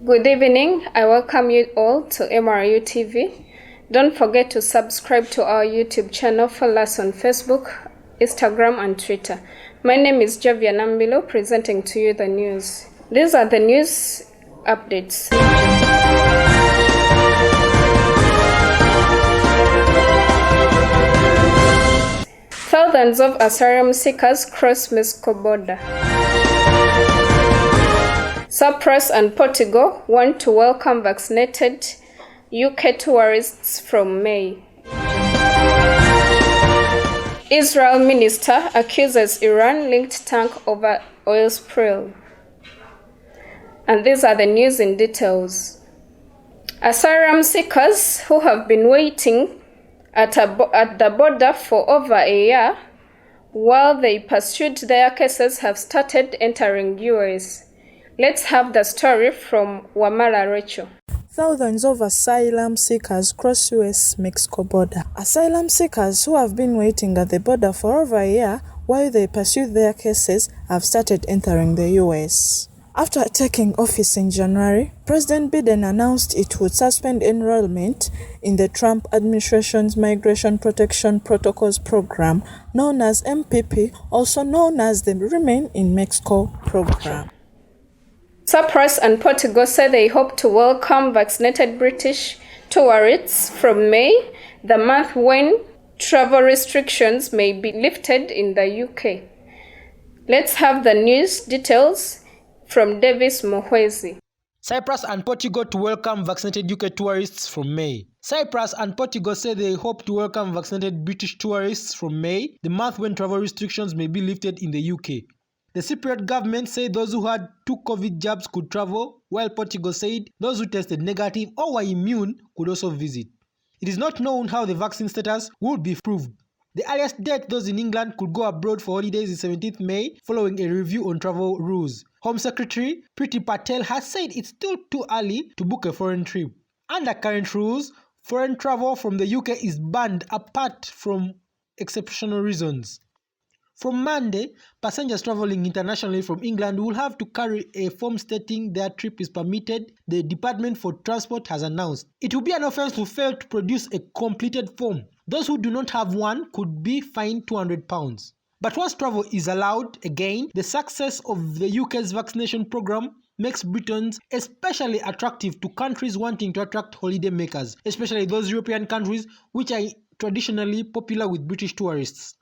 Good evening. I welcome you all to MRU TV. Don't forget to subscribe to our YouTube channel. Follow us on Facebook, Instagram, and Twitter. My name is Javia Nambilo, presenting to you the news. These are the news updates. Thousands of asylum seekers cross Mexico border. CYPRUS and Portugal want to welcome vaccinated UK tourists from May. Israel minister accuses Iran-linked tank over oil spill. And these are the news in details. Asylum seekers who have been waiting at the border for over a year while they pursued their cases have started entering US. Let's have the story from Wamala Rachel. Thousands of asylum seekers cross US-Mexico border. Asylum seekers who have been waiting at the border for over a year while they pursue their cases have started entering the US. After taking office in January, President Biden announced it would suspend enrollment in the Trump administration's Migration Protection Protocols program, known as MPP, also known as the Remain in Mexico program. CYPRUS and Portugal say they hope to welcome vaccinated British tourists from May, the month when travel restrictions may be lifted in the UK. Let's have the news details from Davis Mohwezi. CYPRUS and Portugal to welcome vaccinated UK tourists from May. CYPRUS and Portugal say they hope to welcome vaccinated British tourists from May, the month when travel restrictions may be lifted in the UK. The Cypriot government said those who had 2 COVID jabs could travel, while Portugal said those who tested negative or were immune could also visit. It is not known how the vaccine status would be proved. The earliest date those in England could go abroad for holidays is 17th May, following a review on travel rules. Home Secretary Priti Patel has said it's still too early to book a foreign trip. Under current rules, foreign travel from the UK is banned apart from exceptional reasons. From Monday, passengers traveling internationally from England will have to carry a form stating their trip is permitted, the Department for Transport has announced. It will be an offence to fail to produce a completed form. Those who do not have one could be fined £200. But once travel is allowed again, the success of the UK's vaccination program makes Britons especially attractive to countries wanting to attract holiday makers, especially those European countries which are traditionally popular with British tourists.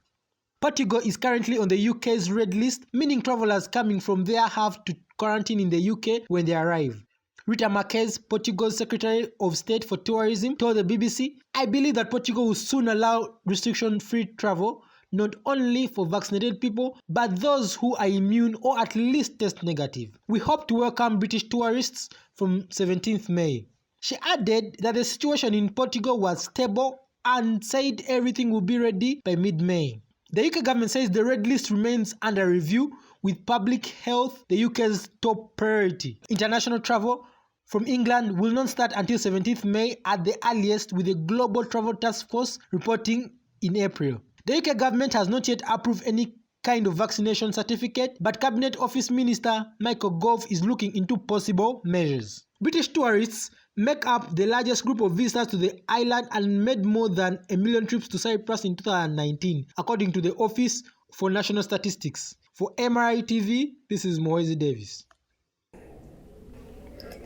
Portugal is currently on the UK's red list, meaning travelers coming from there have to quarantine in the UK when they arrive. Rita Marques, Portugal's Secretary of State for Tourism, told the BBC, "I believe that Portugal will soon allow restriction-free travel, not only for vaccinated people, but those who are immune or at least test negative. We hope to welcome British tourists from 17th May. She added that the situation in Portugal was stable and said everything will be ready by mid-May. The UK government says the red list remains under review, with public health the UK's top priority. International travel from England will not start until 17th May at the earliest, with the Global Travel Task Force reporting in April. The UK government has not yet approved any kind of vaccination certificate, but Cabinet Office Minister Michael Gove is looking into possible measures. British tourists make up the largest group of visitors to the island and made more than 1 million trips to Cyprus in 2019, according to the Office for National Statistics. For MRI TV, this is Mohwezi Davis.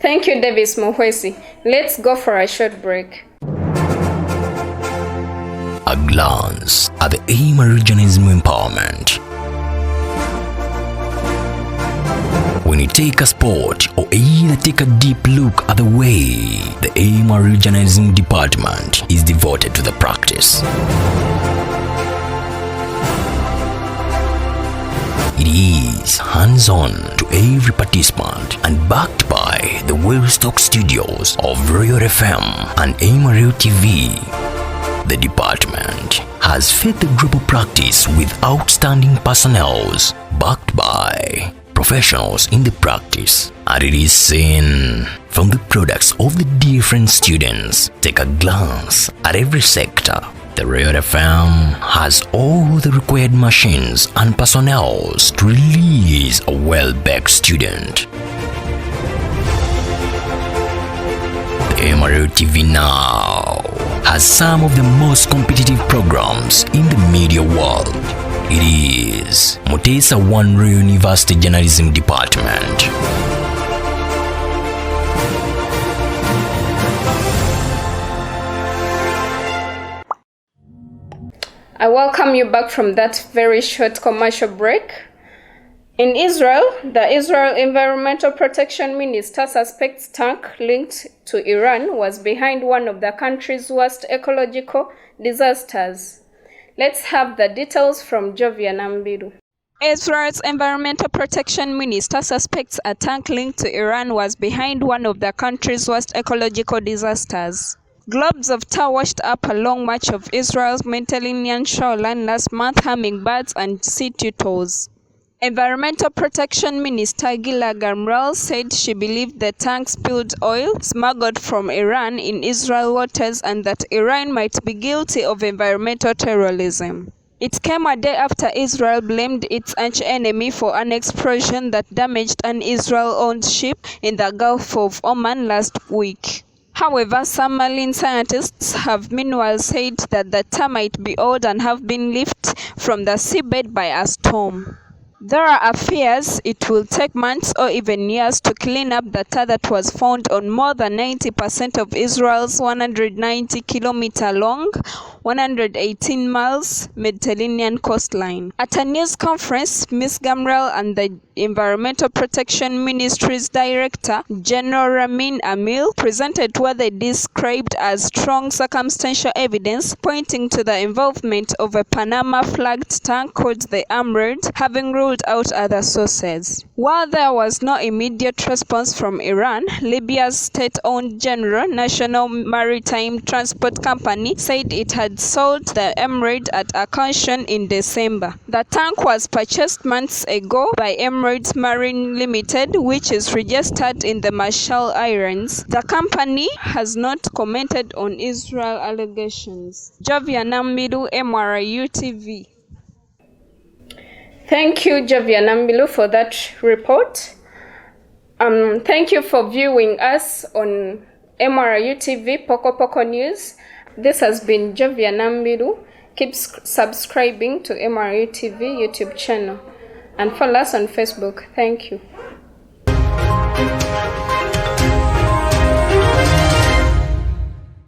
Thank you, Davis Mohwezi. Let's go for a short break. A glance at the Regionalism empowerment. When you take a sport or either take a deep look at the way the Regionalism department is devoted to the practice. It is hands-on to every participant and backed by the well-stocked studios of Royal FM and MRU TV. The department has fed the group of practice with outstanding personnels backed by professionals in the practice, and it is seen from the products of the different students. Take a glance at every sector. The Royal FM has all the required machines and personnel to release a well-backed student. MRO TV now has some of the most competitive programs in the media world. It is Mutesa One Royal University Journalism Department. I welcome you back from that very short commercial break. In Israel, the Israel Environmental Protection Minister suspects tank linked to Iran was behind one of the country's worst ecological disasters. Let's have the details from Jovia Nambiru. Israel's Environmental Protection Minister suspects a tank linked to Iran was behind one of the country's worst ecological disasters. Globes of tar washed up along much of Israel's Mediterranean shoreline last month, harming birds and sea turtles. Environmental Protection Minister Gila Gamrel said she believed the tank spilled oil smuggled from Iran in Israel waters and that Iran might be guilty of environmental terrorism. It came a day after Israel blamed its arch-enemy for an explosion that damaged an Israel-owned ship in the Gulf of Oman last week. However, some marine scientists have meanwhile said that the tar might be old and have been lifted from the seabed by a storm. There are fears it will take months or even years to clean up the tar that was found on more than 90% of Israel's 190-kilometer long, 118 miles Mediterranean coastline. At a news conference, Ms. Gamrel and the Environmental Protection Ministry's Director General Ramin Amil presented what they described as strong circumstantial evidence pointing to the involvement of a Panama-flagged tank called the Emerald, having ruled out other sources. While there was no immediate response from Iran, Libya's state-owned General National Maritime Transport Company said it had sold the Emerald at a caution in December. The tank was purchased months ago by Emirates Marine Limited, which is registered in the Marshall Islands. The company has not commented on Israel allegations. Jovia Nambiru, MRU TV. Thank you, Jovia Nambiru, for that report. Thank you for viewing us on MRU TV Poko Poko News. This has been Jovia Nambiru. Keep subscribing to MRU TV YouTube channel and follow us on Facebook. Thank you.